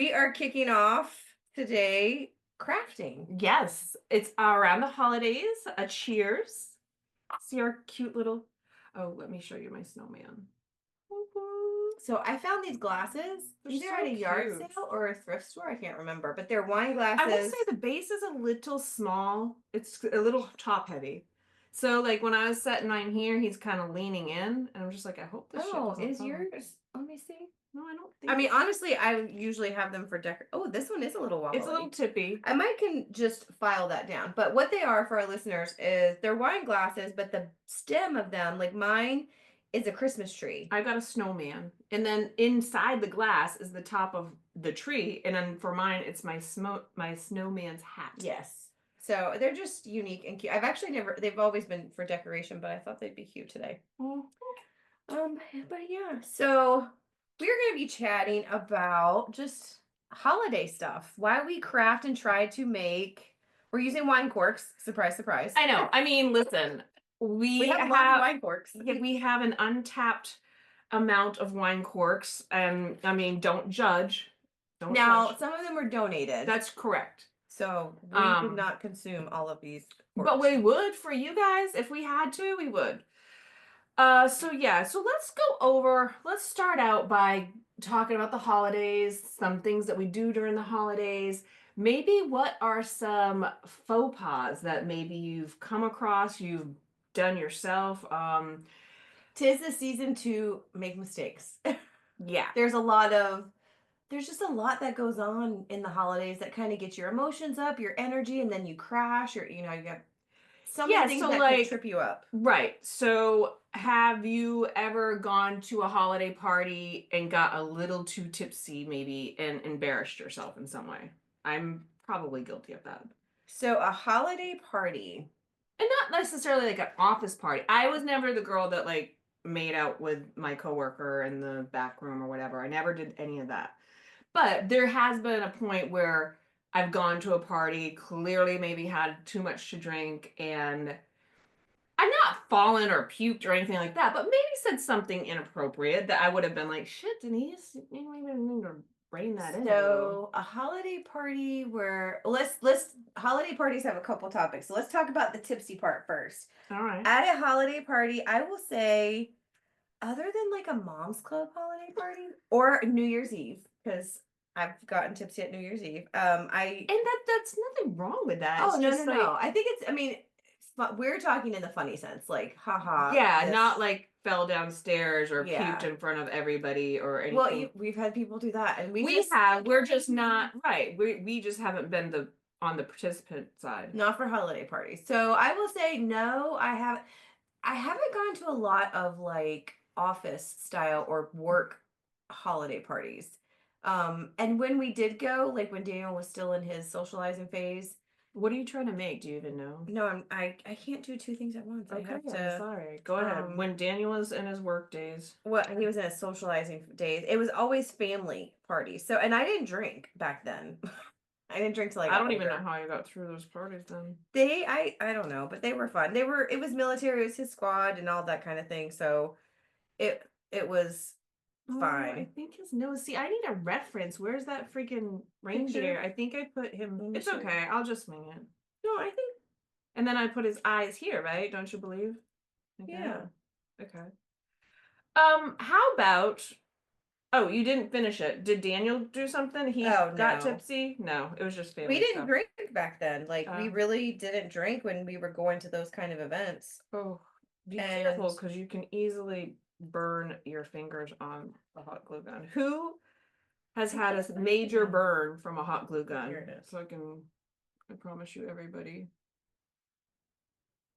We are kicking off today crafting. Yes, it's around the holidays. A cheers. See our cute little. Oh, let me show you my snowman. So I found these glasses They're either so at a yard cute. sale or a thrift store. I can't remember, but they're wine I will say glasses. the base is a little small. It's a little top heavy. So like when I was setting mine here, he's kind of leaning in, and I'm just like, I hope this shit Oh, doesn't is fall. yours? Let me see. No, I don't I think mean, honestly, I usually have them for decor. Oh, this one is a little it's a little wobbly. tippy. I might can just file that down. But what they are for our listeners is they're wine glasses, but the stem of them, like mine, is a Christmas tree. I got a snowman, and then inside the glass is the top of the tree, and then for mine, it's my snowman's hat. Yes. So they're just unique and cute. I've actually never, they've always been for decoration, but I thought they'd be cute today. Oh, But yeah, so we're going to be chatting about just holiday stuff. Why we craft and try to make, we're using wine corks. Surprise, surprise. I know. I mean, listen, We we have lots of have wine corks. yeah, we have an untapped amount of wine corks, and I mean, don't judge. Don't Now, judge. some of them were donated, That's correct. so we did Um, not consume all of these but corks. we would for you guys if we had to, we would. So yeah, so let's start out by talking about the holidays, some things that we do during the holidays. Maybe what are some faux pas that maybe you've come across, you've done yourself? 'Tis the season to make mistakes. Yeah. There's just a lot that goes on in the holidays that kind of gets your emotions up, your energy, and then you crash, or you got so many Yeah, things so that could like trip you up. right. So have you ever gone to a holiday party and got a little too tipsy maybe and embarrassed yourself in some way? I'm probably guilty of that. So a holiday party. And not necessarily like an office party. I was never the girl that like made out with my coworker in the back room or whatever. I never did any of that. But there has been a point where I've gone to a party, clearly maybe had too much to drink, and I've not fallen or puked or anything like that, but maybe said something inappropriate that I would have been like, shit, Denise, you don't even need to rein that in a little. So a holiday party where let's holiday parties have a couple topics. So let's talk about the tipsy part first. All right. At a holiday party, I will say, other than like a mom's club holiday party or New Year's Eve, because I've gotten tipsy at New Year's Eve. I And that's nothing wrong with that. Oh, It's no, no, just no. like, I think it's, I mean, we're talking in the funny sense, like, haha, yeah, not this, like fell downstairs or puked yeah. in front of everybody or Well, anything. we've had people do that, and we We just, have, we're just not right. We just haven't been the on the participant side. not for holiday parties. So I will say, no, I haven't gone to a lot of like office style or work holiday parties. And when we did go, like when Daniel was still in his socializing phase, What are you trying to make? Do you even know? no, I can't do two things at once. I Okay, have I'm to, sorry. Go ahead. um, When Daniel was in his work days. what he was in his socializing days, it was always family parties. So, and I didn't drink back then. I didn't drink till I I got don't even know older. how you got through those parties then. I don't know, but they were fun. It was military, it was his squad and all that kind of thing. So it was Oh, I fine. think his nose. See, I need a reference. Where's that freaking Picture. reindeer? I think I put him. Let me It's show you. okay. I'll just wing it. No, I think, And then I put his eyes here, right? Don't you believe? Okay. yeah. Okay. How about oh, you didn't finish it. Did Daniel do something? He Oh got no. tipsy? No, it was just We family didn't stuff. drink back then. Like we Uh, really didn't drink when we were going to those kind of events. oh, be And careful because you can easily burn your fingers on a hot glue gun. Who has I had can't a find it major now. burn from a hot glue Oh, here gun? it is. So I promise you, everybody.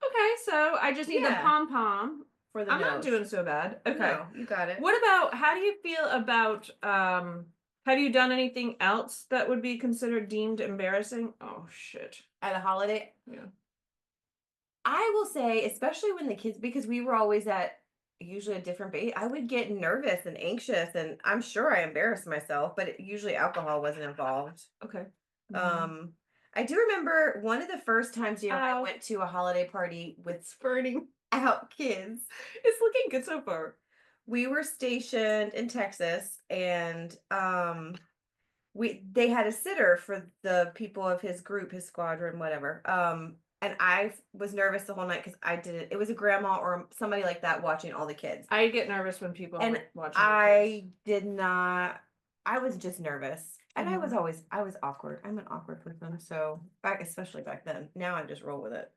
Okay, so I just need the Yeah, pom pom. for the I'm not nose. doing so bad. Okay. No, you got it. What about how do you feel about have you done anything else that would be considered deemed embarrassing? Oh shit. At a holiday, Yeah. I will say, especially when the kids, because we were always at usually a different base, I would get nervous and anxious, and I'm sure I embarrassed myself, but usually alcohol wasn't involved. Okay. Mhm. Um, I do remember one of the first times, I Ow. went to a holiday party with Spurting. out kids. It's looking good so far. We were stationed in Texas, and they had a sitter for the people of his group, his squadron, whatever. And was nervous the whole night because I didn't. It was a grandma or somebody like that watching all the kids, I get nervous when people and are watching their kids. I did not. I was just nervous, and Mhm. I was awkward. I'm an awkward person, so back especially back then. Now I just roll with it.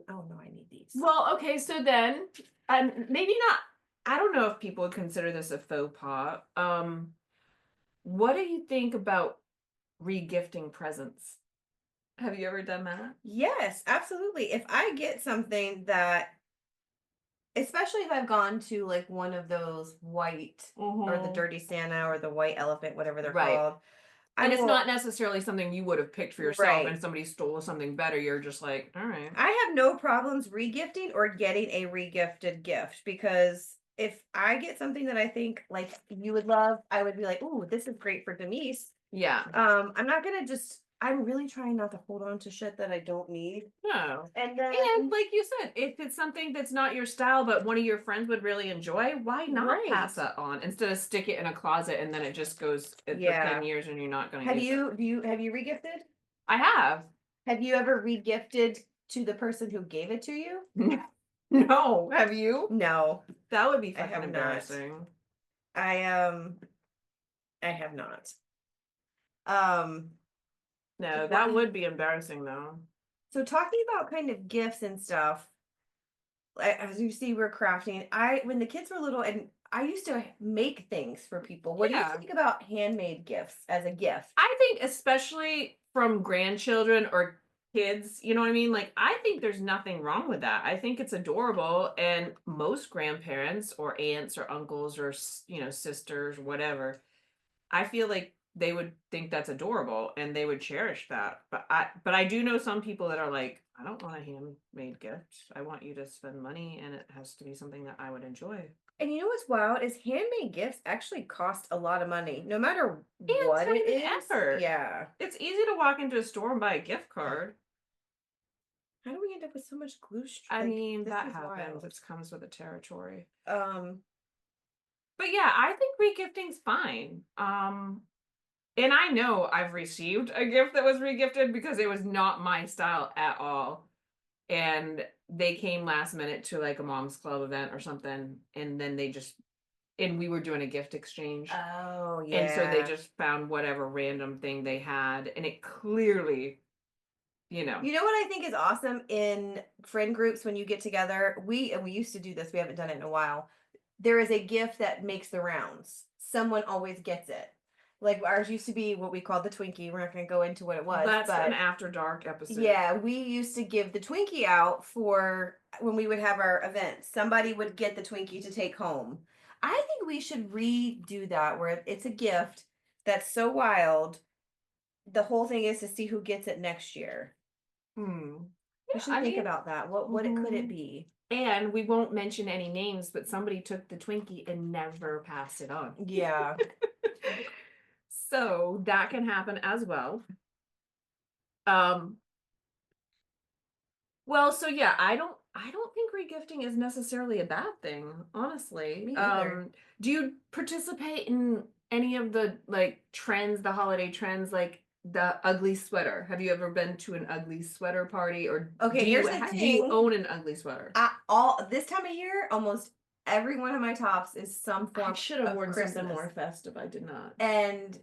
Oh no, I need these. Well, okay, so then, and maybe not. I don't know if people would consider this a faux pas. What do you think about regifting presents? Have you ever done that? Yes, absolutely. If I get something that, especially if I've gone to like one of those white or the Mhm. dirty Santa or the white elephant, whatever they're Right. called, I And it's will. not necessarily something you would have picked for yourself, and Right. somebody stole something better, you're just like, all right. I have no problems regifting or getting a regifted gift because if I get something that I think like you would love, I would be like, "Ooh, this is great for Denise." Yeah. I'm not gonna just. I'm really trying not to hold on to shit that I don't need. No. And And then, like you said, if it's something that's not your style, but one of your friends would really enjoy, why not right? pass that on instead of stick it in a closet and then it just goes for 10 Yeah. years and you're not going to use it? Have you regifted? I have. Have you ever regifted to the person who gave it to you? No, have you? No, That would be I fucking have not. embarrassing. I um I have not. Um No, what that would be embarrassing though. so talking about kind of gifts and stuff, as you see we're crafting. I when the kids were little and I used to make things for people. What do you Yeah. think about handmade gifts as a gift? I think especially from grandchildren or kids, you know what I mean? Like I think there's nothing wrong with that. I think it's adorable and most grandparents or aunts or uncles or sisters whatever, I feel like they would think that's adorable and they would cherish that. But I do know some people that are like, I don't want a handmade gift. I want you to spend money and it has to be something that I would enjoy. And you know what's wild is handmade gifts actually cost a lot of money, no matter And what time it and is. effort. Yeah. It's easy to walk into a store and buy a gift card. How do we end up with so much I like mean, this that is happens. wild. It comes with the territory. Um, But yeah, I think regifting's fine. And I know I've received a gift that was regifted because it was not my style at all. And they came last minute to like a mom's club event or something, and then and we were doing a gift exchange. oh And so they yeah. just found whatever random thing they had, and it clearly, you know, You know what I think is awesome in friend groups when you get together? We used to do this, we haven't done it in a while. There is a gift that makes the rounds. Someone always gets it. Like ours used to be what we called the Twinkie. We're not going to go into what it was, that's an but after dark episode. yeah, we used to give the Twinkie out for when we would have our events. Somebody would get the Twinkie to take home. I think we should redo that where it's a gift that's so wild. The whole thing is to see who gets it next year. Hmm. We Yeah, should I think mean, about that. What it could it mhm. be? And we won't mention any names, but somebody took the Twinkie and never passed it on. Yeah. So that can happen as well. Um, well, so yeah, I don't think regifting is necessarily a bad thing, honestly. Me either. Do you participate in any of the like trends, the holiday trends, like the ugly sweater? Have you ever been to an ugly sweater party, or Okay, here's the do you thing. own an ugly sweater? All this time of year, almost every one of my tops is some I form should have of worn something Christmas. more festive. I did not. And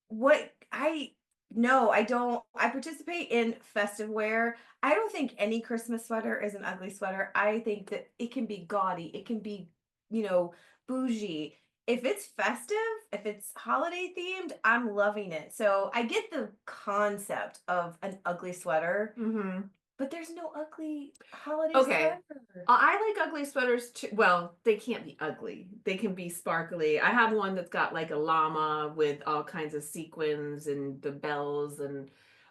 what I no, I don't. I participate in festive wear. I don't think any Christmas sweater is an ugly sweater. I think that it can be gaudy. It can be, you know, bougie. If it's festive, if it's holiday themed, I'm loving it. So I get the concept of an ugly sweater, Hmm. but there's no ugly holiday Okay. sweater. I like ugly sweaters too. Well, they can't be ugly. They can be sparkly. I have one that's got like a llama with all kinds of sequins and the bells and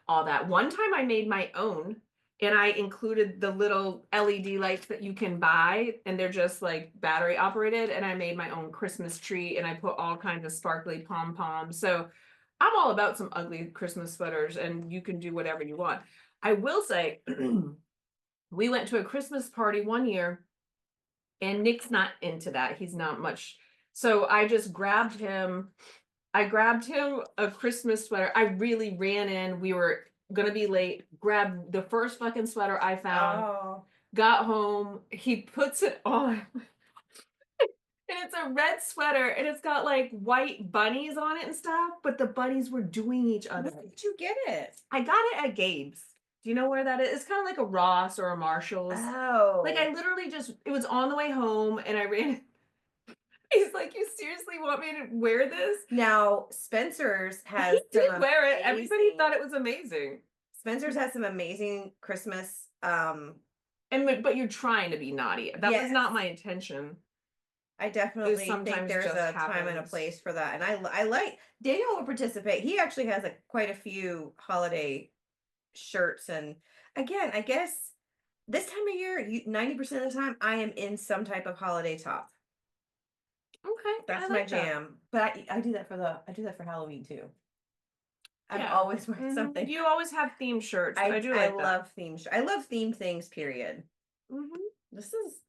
all that. One time I made my own and I included the little LED lights that you can buy and they're just like battery operated. And I made my own Christmas tree and I put all kinds of sparkly pom poms. So I'm all about some ugly Christmas sweaters and you can do whatever you want. I will say, we went to a Christmas party one year, and Nick's not into that. He's not much. So I just grabbed him. I grabbed him a Christmas sweater. I really ran in. We were gonna be late. Grabbed the first fucking sweater I found. Oh, Got home. He puts it on. And it's a red sweater and it's got like white bunnies on it and stuff, but the bunnies were doing each other. where did you get it? I got it at Gabe's. Do you know where that is? It's kind of like a Ross or a Marshall's. Like I Oh. literally just it was on the way home and I ran. He's like, "You seriously want me to wear this?" Now, Spencer's He has did some wear it. Everybody amazing thought it was amazing. Spencer's has some amazing Christmas, But you're trying to be naughty. That was yes. not my intention. I It definitely think sometimes there's just a time and a happens. place for that, and I like Daniel will participate. He actually has quite a few holiday shirts, and again, I guess this time of year, 90% of the time, I am in some type of holiday top. Okay, I That's my like that. jam. But I do that for Halloween too. I'm Yeah. always wearing something. You always have theme shirts. I do I like that. love I love theme things. Period. Mhm. This is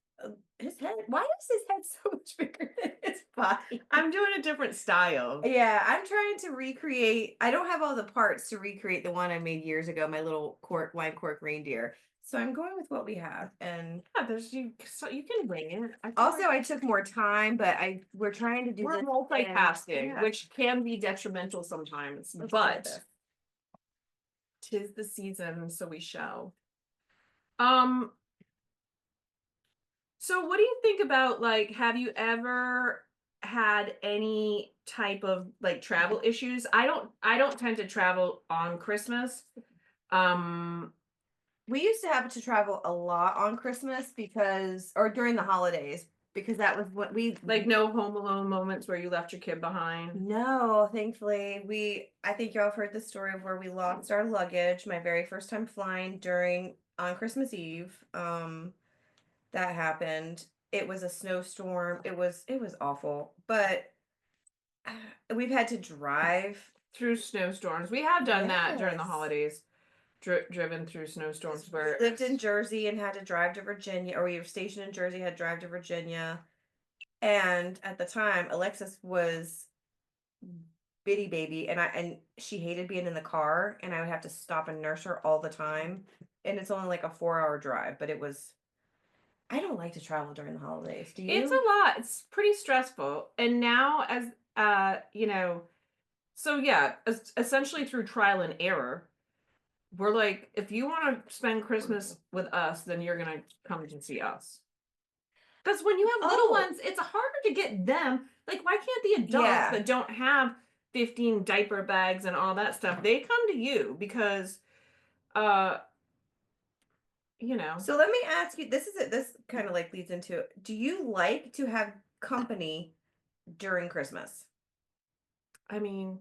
his head. Why is his head so much bigger than his body? I'm doing a different style. Yeah, I'm trying to recreate. I don't have all the parts to recreate the one I made years ago, my little wine cork reindeer. So I'm going with what we have. And Yeah, there's you so you can wing it. I feel also like I took more time, but we're trying to do we're this and multitasking, yeah, which can be detrimental sometimes, let's try but this. 'tis the season, so we shall. Um, so what do you think about like have you ever had any type of like travel issues? I don't tend to travel on Christmas. Um, We used to have to travel a lot on Christmas or during the holidays because that was what like no home alone moments where you left your kid behind. no, thankfully, I think y'all have heard the story of where we lost our luggage, my very first time flying during on Christmas Eve. That happened. It was a snowstorm. It was awful. But we've had to drive. Through snowstorms. We have done that during the Yes. holidays. Driven through 'Cause snowstorms we where lived in Jersey and had to drive to Virginia, or we were stationed in Jersey, had to drive to Virginia. And at the time, Alexis was bitty baby and she hated being in the car and I would have to stop and nurse her all the time. And it's only like a 4-hour drive, but I don't like to travel during the holidays. Do it's you? a lot. It's pretty stressful. And now as so yeah, essentially through trial and error, we're like if you want to spend Christmas with us, then you're going to come to see us. Cuz when you have little Oh, ones, it's harder to get them. Like why can't the adults yeah. that don't have 15 diaper bags and all that stuff, they come to you because uh you know, So let me ask you, this kind of like leads into it. Do you like to have company during Christmas? I mean,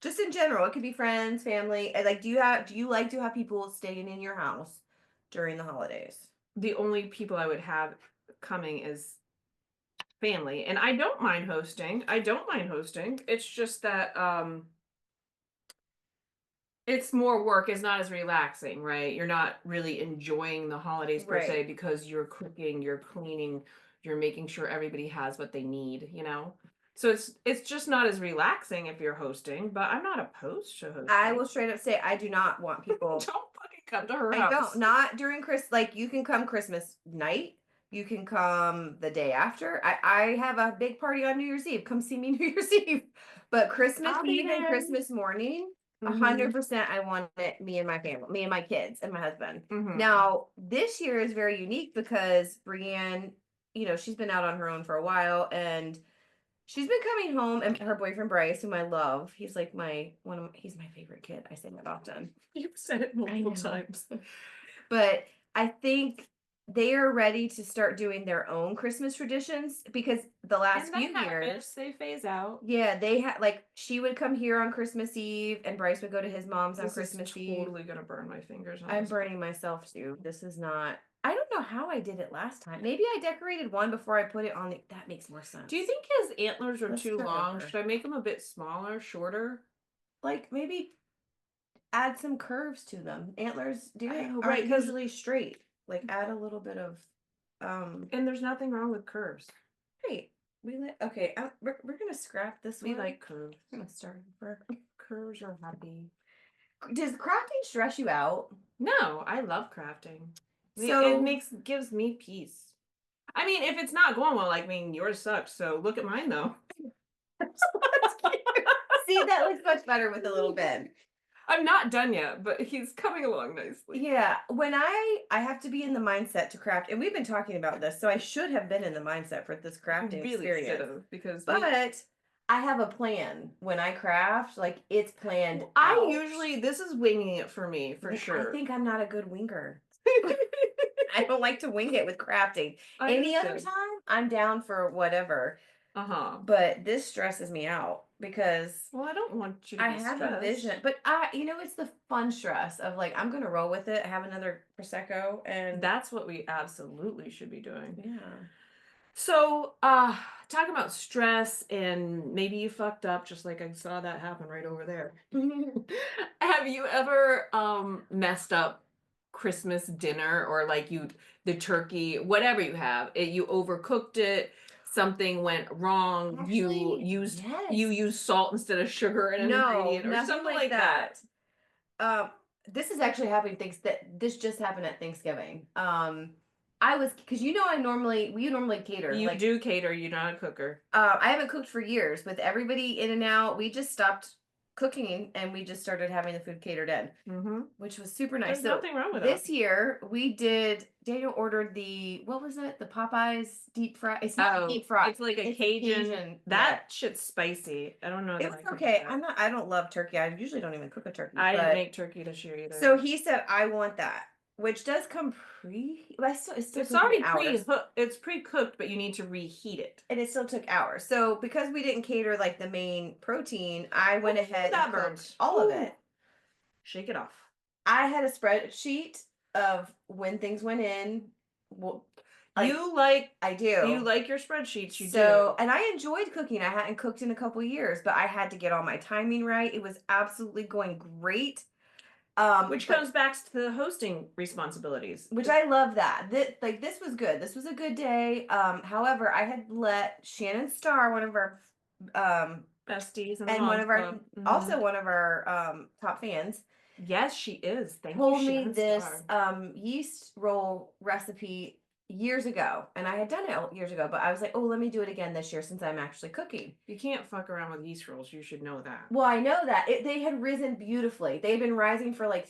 Just in general, it could be friends, family. And like do you like to have people staying in your house during the holidays? the only people I would have coming is family, and I don't mind hosting. I don't mind hosting. It's just that it's more work. It's not as relaxing, right? You're not really enjoying the holidays per se Right. because you're cooking, you're cleaning, you're making sure everybody has what they need, you know? So it's just not as relaxing if you're hosting, but I'm not opposed to I will hosting. straight up say I do not want people. Don't fucking come to her I don't. house. Not during Chris. Like you can come Christmas night. You can come the day after. I have a big party on New Year's Eve. Come see me New Year's Eve. But Christmas I'll be Eve and there. Christmas morning, Mhm. 100% I want it me and my family, me and my kids and my husband. Mhm. Now, this year is very unique because Brienne, she's been out on her own for a while and she's been coming home and her boyfriend Bryce, whom I love, he's like he's my favorite kid. I say that often. You've said it I multiple know. times. But I think they are ready to start doing their own Christmas traditions because the last And that few happens. years, They phase out. yeah, they had like she would come here on Christmas Eve and Bryce would go to his mom's on This is Christmas Eve. totally gonna burn my fingers on I'm this one. burning myself too. This is not I don't know how I did it last time. Maybe I decorated one before I put it on that makes more Do you sense. think his antlers are Let's too start long? over. Should I make them a bit smaller, shorter? Like maybe add some curves to them. Antlers I deer know, right? aren't Because usually straight. Like add a little bit of and there's nothing wrong with curves. right. We like okay. We're gonna scrap this We one. like curves. I'm gonna start over. Curves are happy. Does crafting stress you out? No, I love crafting. It So gives me peace. I mean, if it's not going well, like, I mean, yours sucks. So look at mine though. that's cute. See, that looks much better with a little bend. I'm not done yet, but he's coming along nicely. Yeah, when I have to be in the mindset to craft, and we've been talking about this, so I should have been in the mindset for this You crafting really should experience. have because we. But I have a plan when I craft, like it's planned I out. usually this is winging it for me for I sure. think I'm not a good winger. I don't like to wing it with crafting. I Any other understand. time, I'm down for whatever. Uh-huh. But this stresses me out because Well, I don't want you to I be have a vision. stressed. But it's the fun stress of like, I'm gonna roll with it, have another Prosecco, and That's what we absolutely should be doing. yeah. So, talking about stress and maybe you fucked up, just like I saw that happen right over there. Have you ever messed up Christmas dinner or like the turkey, whatever you have, you overcooked it, something went wrong, Actually, yes. you used salt instead of sugar in an No, ingredient or nothing something like like that. that. Um, this is actually happening this just happened at Thanksgiving. I was because we normally cater. You Like do cater, you're not a cooker. I haven't cooked for years. With everybody in and out, we just stopped cooking and we just started having the food catered in, Mm-hmm. which was super nice. There's So nothing wrong with that. this year we did. Daniel ordered the what was it? The Popeyes deep fry. It's not Oh, deep fry. it's like a It's Cajun. Cajun. Yeah. That shit's spicy. I don't know It that was I could do okay. that. I don't love turkey. I usually don't even cook a turkey, I didn't but make turkey this year either. so he said I want that, which does come but it still It's took me already hours. it's pre-cooked, but you need to reheat it. And it still took hours. So because we didn't cater like the main protein, I went Ooh, ahead and that cooked burns. all of Ooh, it. shake it off. I had a spreadsheet of when things went in. Well, like You like I you do. like your spreadsheets, you do. So, and I enjoyed cooking. I hadn't cooked in a couple years, but I had to get all my timing right. It was absolutely going great. Which But comes back to the hosting responsibilities. which I love that. This was good. This was a good day. However, I had let Shannon Starr, one of our um Besties and the and one Moms of our Club. also one of our top fans Yes, she is. Thank you, told me Shannon this Star. yeast roll recipe years ago, and I had done it years ago, but I was like, oh, let me do it again this year since I'm actually cooking. You can't fuck around with yeast rolls. You should know that. Well, I know that they had risen beautifully. They'd been rising for like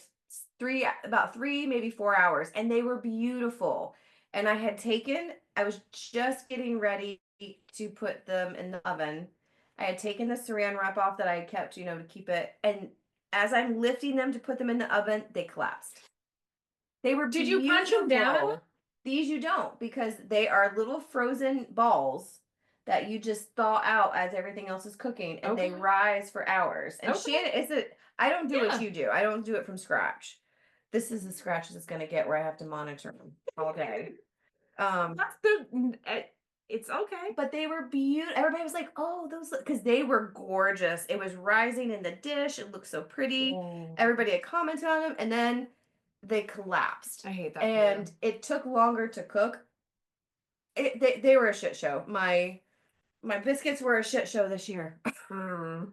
about 3, maybe 4 hours, and they were beautiful. And I was just getting ready to put them in the oven. I had taken the saran wrap off that I had kept, to keep it. And as I'm lifting them to put them in the oven, they collapsed. They were Did you punch them down enough? beautiful. These you don't because they are little frozen balls that you just thaw out as everything else is cooking and they Okay. rise for hours. And Okay. Shannon, I don't do what Yeah. you do. I don't do it from scratch. This is as scratch as it's gonna get where I have to monitor them all day. That's the it's okay. But they were beautiful. Everybody was like, "Oh, those," because they were gorgeous. It was rising in the dish. It looked so pretty. Oh, Everybody had commented on them, and then they collapsed. I hate that for And you. it took longer to cook. They were a shit show. My biscuits were a shit show this year. Mm,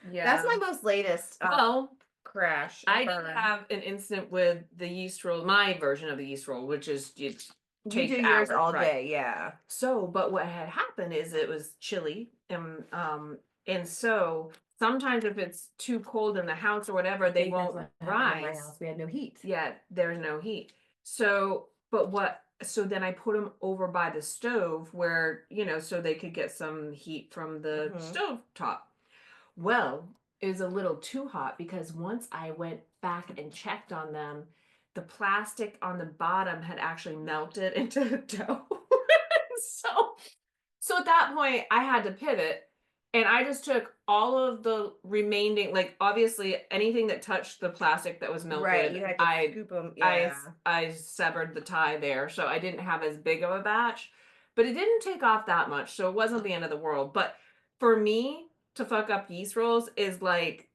That's yeah. my most latest Well, crash I and did burn. have an incident with the yeast roll, my version of the yeast roll, which is it You do takes yours hours, all right? day, yeah. So, but what had happened is it was chilly, and so sometimes if it's too cold in the house or whatever, I they think that's won't what happened in my rise. house. We had no heat. Yeah, there's no heat. So, but what? So then I put them over by the stove where, so they could get some heat from the Hmm. stove top. Well, it was a little too hot because once I went back and checked on them, the plastic on the bottom had actually melted into the dough. so so at that point, I had to pivot, and I just took all of the remaining, like obviously anything that touched the plastic that was Right, melted, you had to scoop them. I Yeah. I severed the tie there, so I didn't have as big of a batch, but it didn't take off that much, so it wasn't the end of the world. But for me to fuck up yeast rolls is like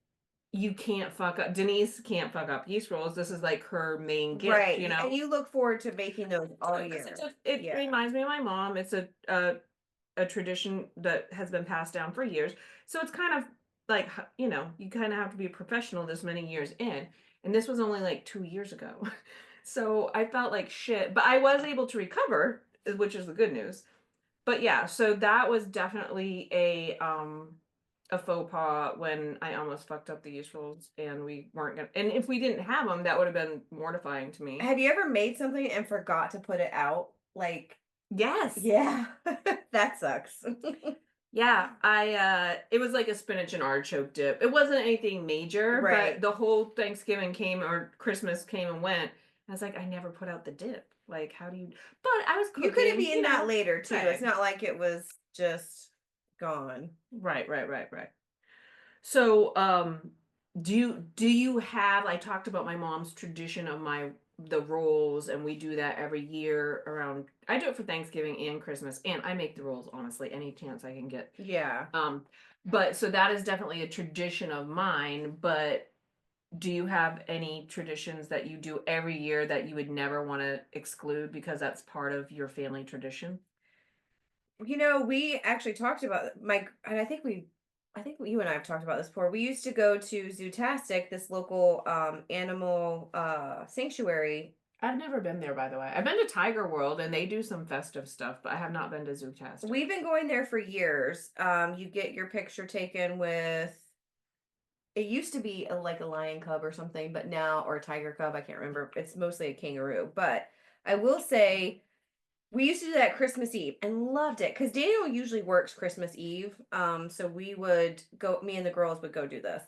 you can't fuck up. Denise can't fuck up yeast rolls. This is like her main gift, Right. And you look forward to making those all because year. it Yeah. reminds me of my mom. It's a a tradition that has been passed down for years. So it's kind of like, you kind of have to be a professional this many years in. And this was only like 2 years ago. So I felt like shit, but I was able to recover, which is the good news. But yeah, so that was definitely a faux pas when I almost fucked up the usuals and we weren't gonna, and if we didn't have them, that would have been mortifying to me. Have you ever made something and forgot to put it out? Like, Yes. yeah, that sucks. Yeah, it was like a spinach and artichoke dip. It wasn't anything major, but Right. the whole Thanksgiving came or Christmas came and went. I was like, I never put out the dip. Like, how do you? But I was You could have cooking, eaten that later too. It's Right, not like it was just gone. right, right, right, right. So, do you have? I talked about my mom's tradition of the rolls, and we do that every year around. I do it for Thanksgiving and Christmas, and I make the rolls honestly any chance I can get. Yeah. Um, but so that is definitely a tradition of mine. But do you have any traditions that you do every year that you would never want to exclude because that's part of your family tradition? We actually talked about and I think you and I have talked about this before. We used to go to Zootastic, this local animal sanctuary. I've never been there, by the way. I've been to Tiger World and they do some festive stuff, but I have not been to Zootastic. We've been going there for years. You get your picture taken with, it used to be like a lion cub or something, but now, or a tiger cub, I can't remember. It's mostly a kangaroo. But I will say we used to do that Christmas Eve and loved it because Daniel usually works Christmas Eve. So we would go, me and the girls would go do this.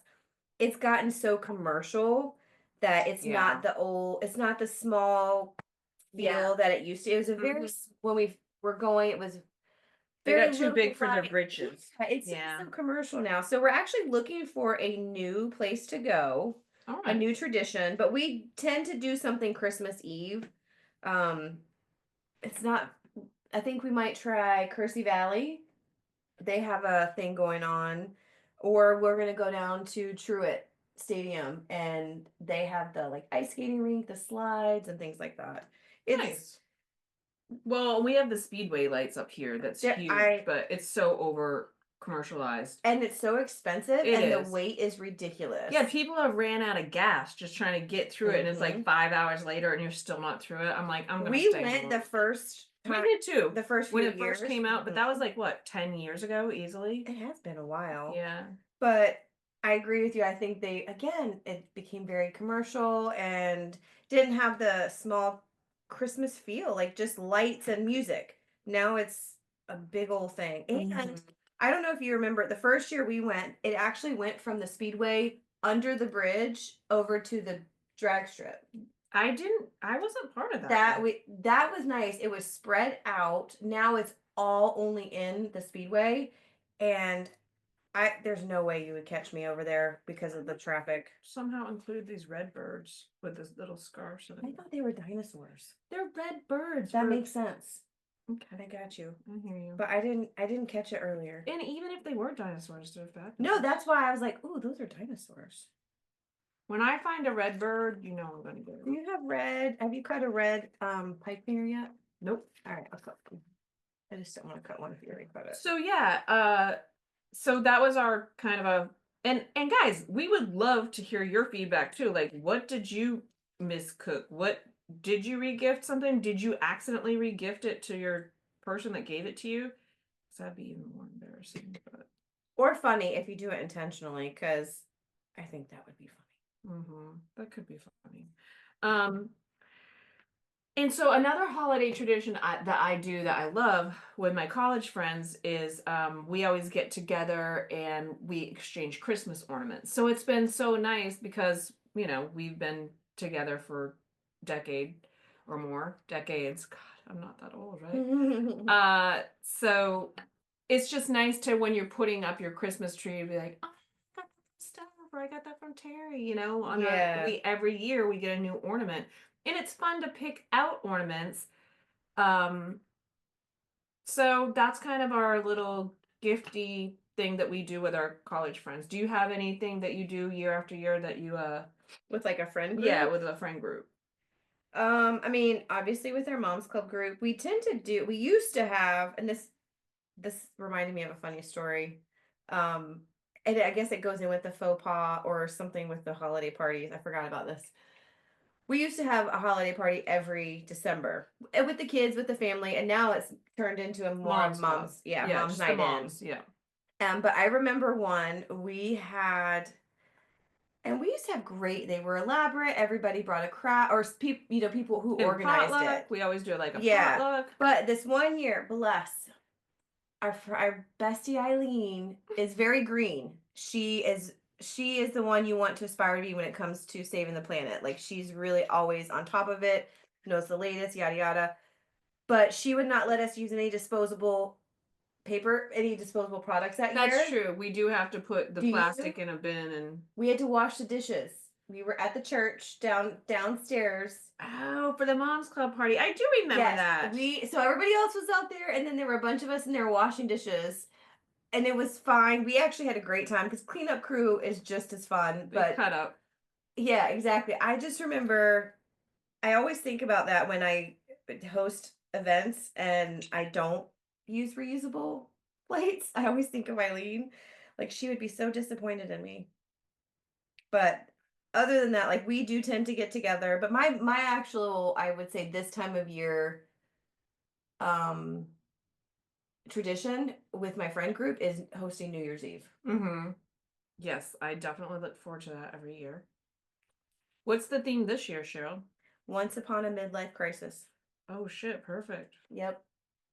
It's gotten so commercial that Yeah. it's not the small Yeah. feel that it used to. It was a very, Mhm. when we were going, it was They very got too little big for their light. britches. Yeah, it's Yeah. so commercial now. So we're actually looking for a new place to go, All a right. new tradition, but we tend to do something Christmas Eve. Um, it's not, I think we might try Kersey Valley. They have a thing going on, or we're gonna go down to Truett Stadium and they have the like ice skating rink, the slides and things like that. It's Nice. Well, we have the speedway lights up here that's there huge, I but it's so over commercialized. and it's so expensive It and the is. wait is Yeah, ridiculous. people have ran out of gas just trying to get through it, and it's like Mhm. 5 hours later and you're still not through it. I'm like, I'm gonna We stay went home. the first We time, did too the first when few it first years. came out, but Mhm. that was like what, 10 years ago, easily? It has been a while. Yeah. But I agree with you. I think they, again, it became very commercial and didn't have the small Christmas feel, like just lights and music. Now it's a big old thing. And Mhm. I don't know if you remember the first year we went, it actually went from the speedway under the bridge over to the drag strip. I wasn't part of that That one. we that was nice. It was spread out. Now it's all only in the speedway. And there's no way you would catch me over there because of the traffic. Somehow include these red birds with this little scarves. I thought they were dinosaurs. They're red birds That for makes sense. I okay. got you. I hear you. But I didn't catch it earlier. And even if they were dinosaurs, they're No, fabulous. that's why I was like, "Ooh, those are dinosaurs." When I find a red bird, you know I'm gonna get Do it. you have red? Have you cut a red pipe cleaner yet? Nope. All right, I'll cut one. I just don't want to cut one if you already cut it. So yeah, so that was our kind of a and guys, we would love to hear your feedback too. Like, what did you miscook? What did you regift something? Did you accidentally regift it to your person that gave it to you? 'Cause that'd be even more embarrassing. But Or funny if you do it intentionally, because I think that would be funny. that could be funny. Um, And so another holiday tradition that I do that I love with my college friends is we always get together and we exchange Christmas ornaments. So it's been so nice because we've been together for decade or more decades. God, I'm not that old, right? So it's just nice to when you're putting up your Christmas tree, be like, oh, I got that stuff, or I got that from Terry. On our Yeah. we every year we get a new ornament, and it's fun to pick out ornaments. Um, so that's kind of our little gifty thing that we do with our college friends. Do you have anything that you do year after year that you With like a friend yeah, group. with a friend group? I mean, obviously with our mom's club group, we used to have, and this this reminded me of a funny story. Um, and I guess it goes in with the faux pas or something with the holiday parties. I forgot about this. We used to have a holiday party every December with the kids, with the family, and now it's turned into a more of Mom's club. mom's, yeah, Yeah, mom's just the night in. moms. Yeah. But I remember one we had, and we used to have great. They were elaborate. Everybody brought a crowd, or people, people who And organized potluck. it. We always do like a Yeah, potluck. but this one year, bless our bestie Eileen is very green. She is the one you want to aspire to be when it comes to saving the planet. Like she's really always on top of it, knows the latest, yada yada. But she would not let us use any disposable products that That's year. true. We do have to put the Do you? plastic in a bin and We had to wash the dishes. We were at the church downstairs. oh, for the mom's club party. I do remember Yes, that. we so everybody else was out there, and then there were a bunch of us in there washing dishes, and it was fine. We actually had a great time because cleanup crew is just as fun. They But cut up. yeah, exactly. I just remember I always think about that when I host events and I don't use reusable plates. I always think of Eileen. Like she would be so disappointed in me. But other than that, like we do tend to get together. But my actual, I would say this time of year, um tradition with my friend group is hosting New Year's Eve. Mm-hmm. Yes, I definitely look forward to that every year. What's the theme this year, Cheryl? Once upon a midlife crisis. Oh shit, perfect. Yep.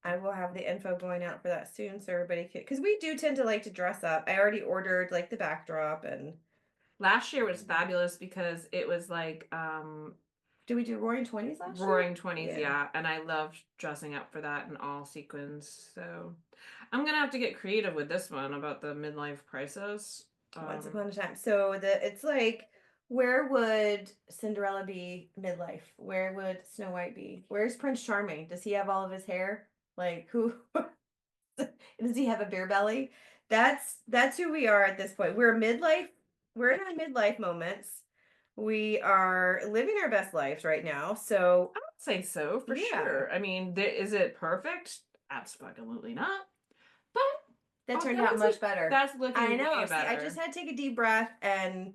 I will have the info going out for that soon so everybody can, because we do tend to like to dress up. I already ordered like the backdrop and Last year was fabulous because it was like did we do Roaring Twenties last year? Roaring 20s, yeah, and I loved dressing up for that in all sequins. So I'm gonna have to get creative with this one about the midlife crisis. Once upon a time. So it's like where would Cinderella be midlife? Where would Snow White be? Where's Prince Charming? Does he have all of his hair? Like who does he have a beer belly? That's who we are at this point. We're in our midlife moments. We are living our best lives right now. So I would say so for yeah, sure. I mean, is it perfect? Absolutely not. But that oh, turned out much better. that's I looking know. way See, I just better. had to take a deep breath and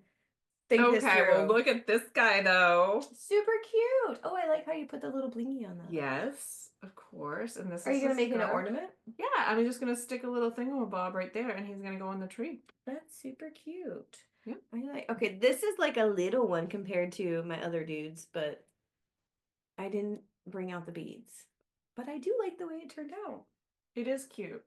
think this Okay, well, through. look at this guy though. Super cute. Oh, I like how you put the little blingy on that. Yes, of course. And this Are is you the gonna make it an scarf. ornament? Yeah, I'm just gonna stick a little thingamabob right there, and he's gonna go on the tree. That's super cute. Yeah, I like. Okay, this is like a little one compared to my other dudes, but I didn't bring out the beads. But I do like the way it turned out. it is cute.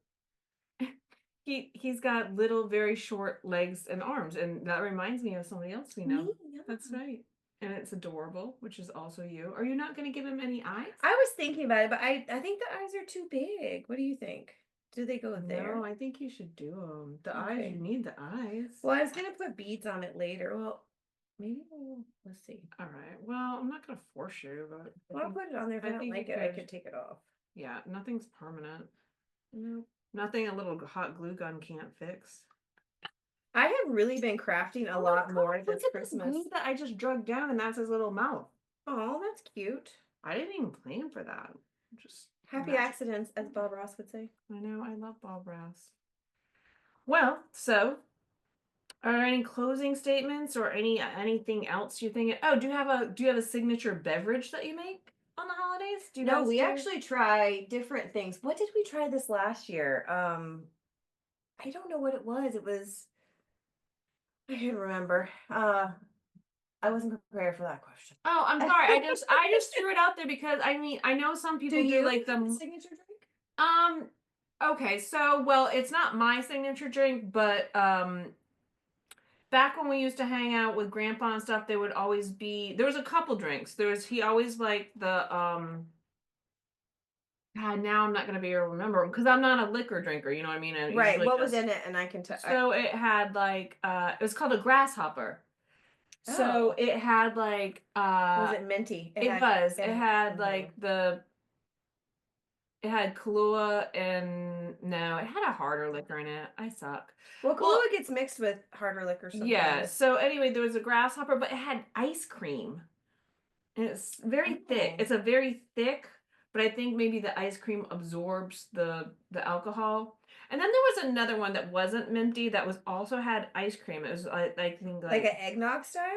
He's got little, very short legs and arms, and that reminds me of somebody else we know. Me, That's yeah. right. And it's adorable, which is also you. Are you not gonna give him any eyes? I was thinking about it, but I think the eyes are too big. What do you think? Do they go there? No, I think you should do them. The eyes, Okay. you need the eyes. Well, I was gonna put beads on it later. Well, let's see. All right. Well, I'm not gonna force you, but Well, I'll put it on there. If I I don't think you like it, I could. could take it off. Yeah, nothing's permanent. No. Nothing a little hot glue gun can't fix. I have really been crafting a Oh my lot more God, this look at this Christmas. glue that I just drug down, and that's his little mouth. Oh, that's cute. I didn't even plan for that. Just Happy imagine. accidents, as Bob Ross would say. I know, I love Bob Ross. Well, so are there any closing statements or anything else you think? Oh, do you have a signature beverage that you make on the holidays? Do you No, guys we do? actually try different things. What did we try this last year? I don't know what it was. It was I can't remember. I wasn't prepared for that question. Oh, I'm sorry. I just threw it out there because I mean I know some Do people do you like have a the signature drink? um okay, so well it's not my signature drink, but back when we used to hang out with grandpa and stuff, there would always be there was a couple drinks. He always liked the God, now I'm not gonna be able to remember because I'm not a liquor drinker, you know what I mean? I Right. usually What was just in it? And I can tell. so it had like it was called a grasshopper. So Oh, it had like was it minty? it had Mhm. like it had Kahlua and no, it had a harder liquor in it. I suck. Well, Well, Kahlua gets mixed with harder liquor yeah. sometimes. So anyway, there was a grasshopper, but it had ice cream. And it's very thick. Oh, It's a very thick but I think maybe the ice cream absorbs the alcohol. And then there was another one that wasn't minty that was also had ice cream. It was I think Like like an eggnog style?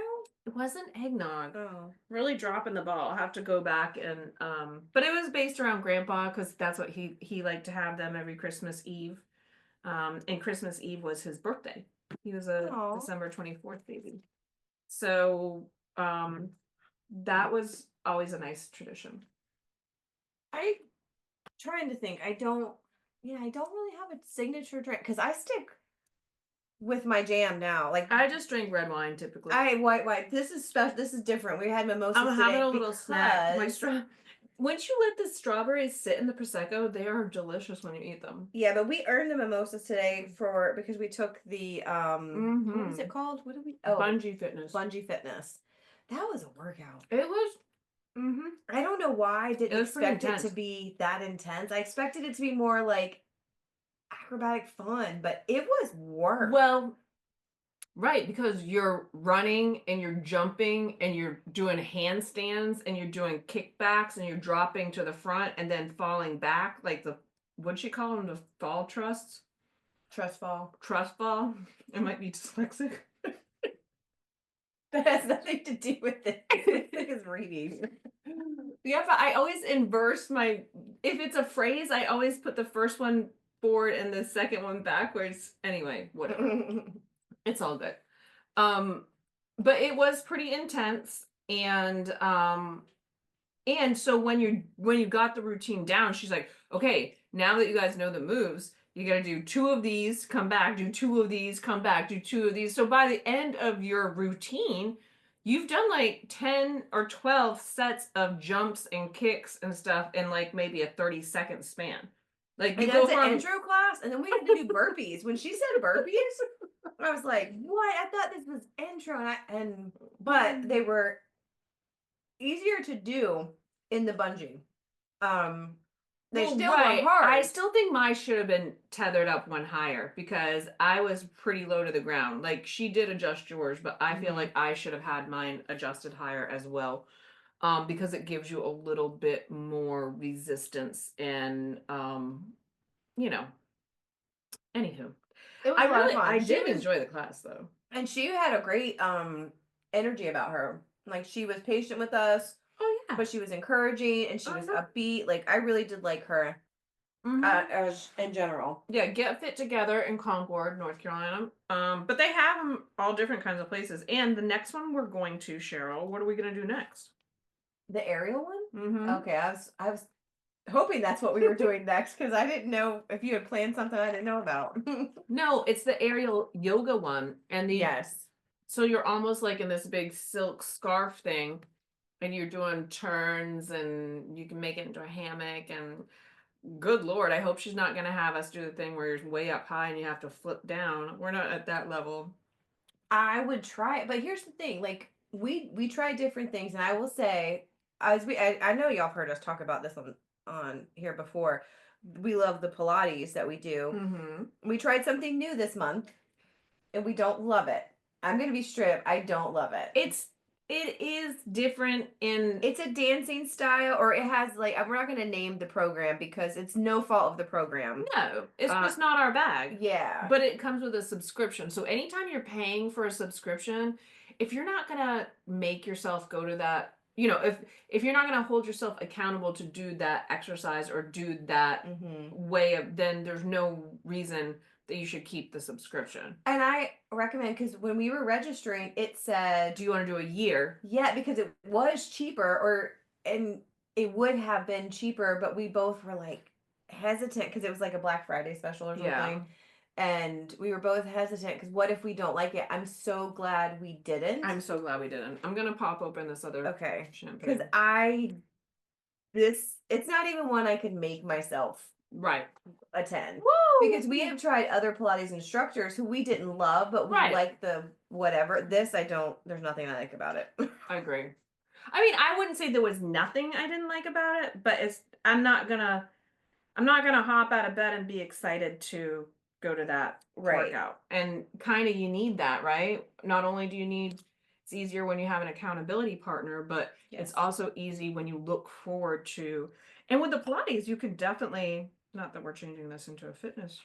it wasn't eggnog. Oh. Really dropping the ball. I'll have to go back and but it was based around grandpa because that's what he liked to have them every Christmas Eve. And Christmas Eve was his birthday. He was a Oh. December 24th baby. So that was always a nice tradition. I trying to think. I don't yeah, I don't really have a signature drink because I stick with my jam now. Like I just drink red wine typically. I white. This is special. This is different. We had mimosas I'm having today a little snack. My because straw. Once you let the strawberries sit in the prosecco, they are delicious when you eat them. yeah, but we earned the mimosas today for because we took the what was it Mm-hmm. called? What did we Bungee fitness. bungee fitness. That was a workout. It was. Mm-hmm. I don't know why I It didn't was pretty expect it to intense. be that intense. I expected it to be more like acrobatic fun, but it was work. Well, right, because you're running and you're jumping and you're doing handstands and you're doing kickbacks and you're dropping to the front and then falling back like the what'd she call them? The fall trusts? Trust fall. Trust fall? I might be dyslexic. That has nothing to do with it. It's reading. Yeah, but I always inverse my if it's a phrase, I always put the first one forward and the second one backwards. Anyway, whatever. It's all good. Um, but it was pretty intense and so when you got the routine down, she's like, "Okay, now that you guys know the moves, you got to do two of these, come back, do two of these, come back, do two of these." So by the end of your routine, you've done like 10 or 12 sets of jumps and kicks and stuff in like maybe a 30-second span. Like And you that's go an from intro class, and then we had to do burpees. When she said burpees, I was like, "What? I thought this was intro." But they were easier to do in the bungee. Um, they well, still were right. I hard. still think mine should have been tethered up one higher because I was pretty low to the ground. Like she did adjust yours, but I feel Mhm. like I should have had mine adjusted higher as well. Because it gives you a little bit more resistance and you know, anywho. It was a lot of I fun. did enjoy the class though. She had a great energy about her. Like she was patient with us, Oh yeah. but she was encouraging and she was Uh-huh. upbeat. Like I really did like her Mm-hmm. as in general. Yeah, get fit together in Concord, North Carolina. But they have them all different kinds of places. And the next one we're going to, Cheryl, what are we going to do next? The aerial one? Mm-hmm. Okay, I was hoping that's what we were doing next because I didn't know if you had planned something I didn't know about. No, it's the aerial yoga one. And the Yes. so you're almost like in this big silk scarf thing, and you're doing turns, and you can make it into a hammock. And good Lord, I hope she's not going to have us do the thing where you're way up high and you have to flip down. We're not at that level. I would try it, but here's the thing, like we try different things and I will say as I know y'all have heard us talk about this on here before. We love the Pilates that we do. Mm-hmm. We tried something new this month and we don't love it. I'm going to be straight up, I don't love it. It is different in It's a dancing style or it has like we're not going to name the program because it's no fault of the program. no, it's Uh just not our bag. yeah. But it comes with a subscription. So anytime you're paying for a subscription, if you're not gonna make yourself go to that, if you're not gonna hold yourself accountable to do that exercise or do that Mhm. way of, then there's no reason that you should keep the subscription. And I recommend because when we were registering, it said Do you want to do a year? yeah, because it was cheaper or and it would have been cheaper, but we both were like hesitant because it was like a Black Friday special or Yeah. something. And we were both hesitant because what if we don't like it? I'm so glad we didn't. I'm so glad we didn't. I'm gonna pop open this other Okay. Because champagne. it's not even one I could make myself Right. attend because we Woo! have tried other Pilates instructors who we didn't love, but we Right. like the whatever. This I don't, there's nothing I like about it. I agree. I mean, I wouldn't say there was nothing I didn't like about it, but I'm not gonna hop out of bed and be excited to go to that Right. workout. And kind of you need that, right? Not only do you need It's easier when you have an accountability partner, but it's Yes. also easy when you look forward to. And with the Pilates, you can definitely, not that we're changing this into a fitness.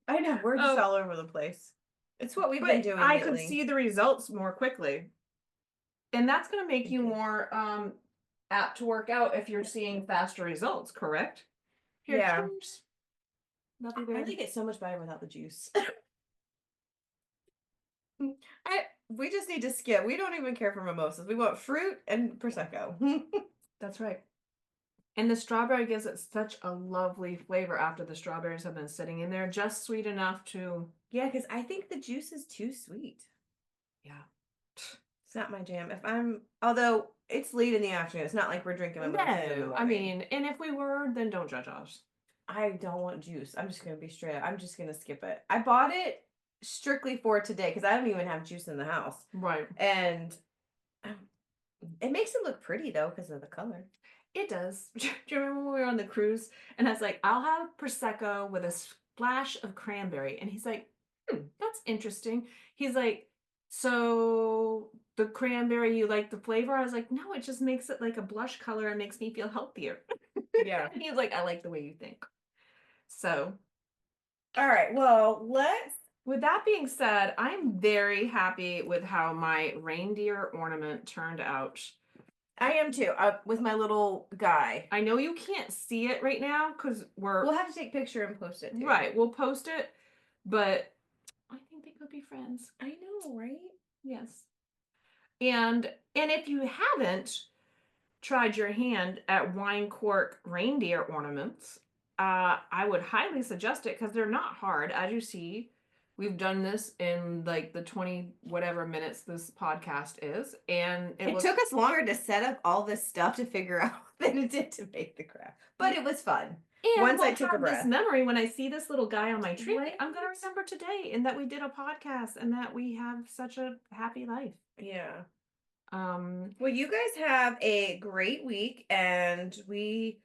I know, we're just Oh, all over the place. It's what we've been but doing I could lately. see the results more quickly. And that's going to make you Okay. more apt to work out if you're seeing faster results, correct? Here, Yeah. cheers. Lovely I bear. like it so much better without the juice. I we just need to skip. We don't even care for mimosas. We want fruit and prosecco. That's right. And the strawberry gives it such a lovely flavor after the strawberries have been sitting in there, just sweet enough to, Yeah, because I think the juice is too sweet. yeah. It's not my jam. Although it's late in the afternoon, it's not like we're drinking mimosas in the No, I morning. mean, and if we were, then don't judge us. I don't want juice. I'm just gonna be straight up. I'm just gonna skip it. I bought it strictly for today because I don't even have juice in the house, Right. and um, it makes it look pretty though because of the color. It does. Do you remember when we were on the cruise and I was like, I'll have Prosecco with a splash of cranberry. And he's like, that's interesting. He's like, so the cranberry, you like the flavor? I was like, no, it just makes it like a blush color and makes me feel healthier. Yeah. And he's like, I like the way you think. So, All right. Well, let's. with that being said, I'm very happy with how my reindeer ornament turned out. I am too. With my little guy. I know you can't see it right now because we're We'll have to take a picture and post it too. right. We'll post it, but I think they could be friends. I know, right? Yes. And if you haven't tried your hand at wine cork reindeer ornaments, I would highly suggest it because they're not hard. As you see, we've done this in like the 20 whatever minutes this podcast is, and It took us longer to set up all this stuff to figure out than it did to make the craft, but it was fun. and Once we'll I took a have this breath. memory when I see this little guy on my tree. Right? I'm gonna remember today, and that we did a podcast, and that we have such a happy life. Yeah. Um, Well, you guys have a great week, and we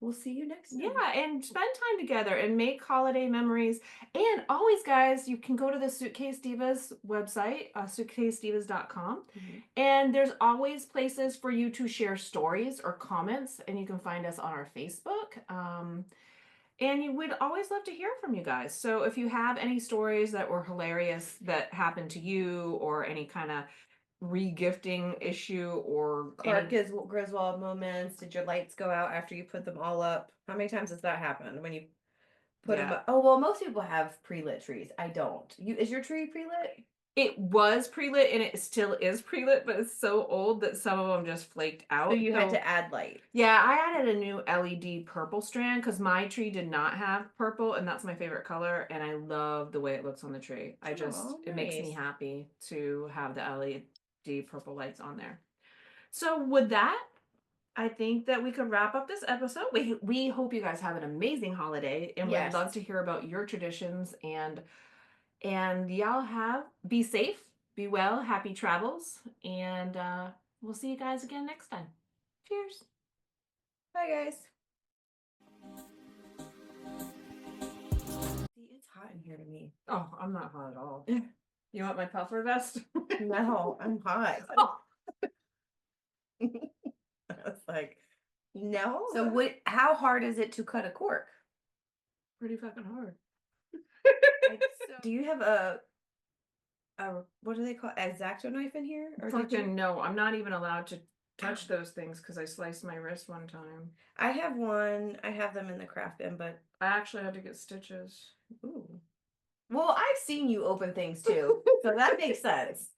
will see you next time. yeah, and spend time together and make holiday memories. And always, guys, you can go to the Suitcase Divas website, suitcasedivas.com, and there's always places for you to share stories or comments, and you can find us on our Facebook. And we'd always love to hear from you guys. So if you have any stories that were hilarious that happened to you, or any kind of regifting issue, or Clark Griswold moments. Did your lights go out after you put them all up? How many times has that happened when you put them yeah, up? Oh, well, most people have pre-lit trees. I don't. Is your tree pre-lit? it was pre-lit and it still is pre-lit, but it's so old that some of them just flaked out. So you had to add light. Yeah, I added a new LED purple strand because my tree did not have purple, and that's my favorite color, and I love the way it looks on the tree. Oh, It makes me nice. happy to have the LED purple lights on there. So with that, I think that we could wrap up this episode. We hope you guys have an amazing holiday, and we'd Yes. love to hear about your traditions, and y'all be safe, be well, happy travels, and we'll see you guys again next time. Cheers. Bye, guys. See, it's hot in here to me. Oh, I'm not hot at all. You want my puffer vest? No, I'm hot. Oh. I was like, no. So how hard is it to cut a cork? Pretty fucking hard. Do you have a what do they call X-Acto knife in here? Or did you? Fucking no, I'm not even allowed to touch those things because I sliced my wrist one time. I have one. I have them in the craft bin, but I actually had to get stitches. ooh. Well, I've seen you open things too, so that makes sense.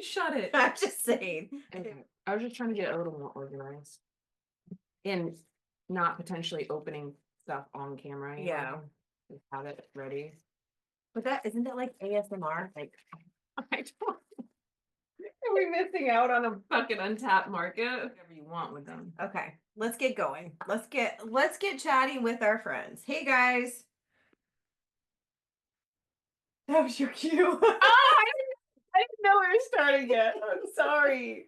Shut it. I'm just saying. Okay. I was just trying to get a little more organized and not potentially opening stuff on camera. You know? Yeah. Just have it ready. But isn't that like ASMR? Like, I don't. Are we missing out on a fucking untapped market? Whatever you want with them. okay, let's get going. Let's get chatting with our friends. Hey guys. That was your cue. Oh, I didn't know we were starting yet. I'm sorry.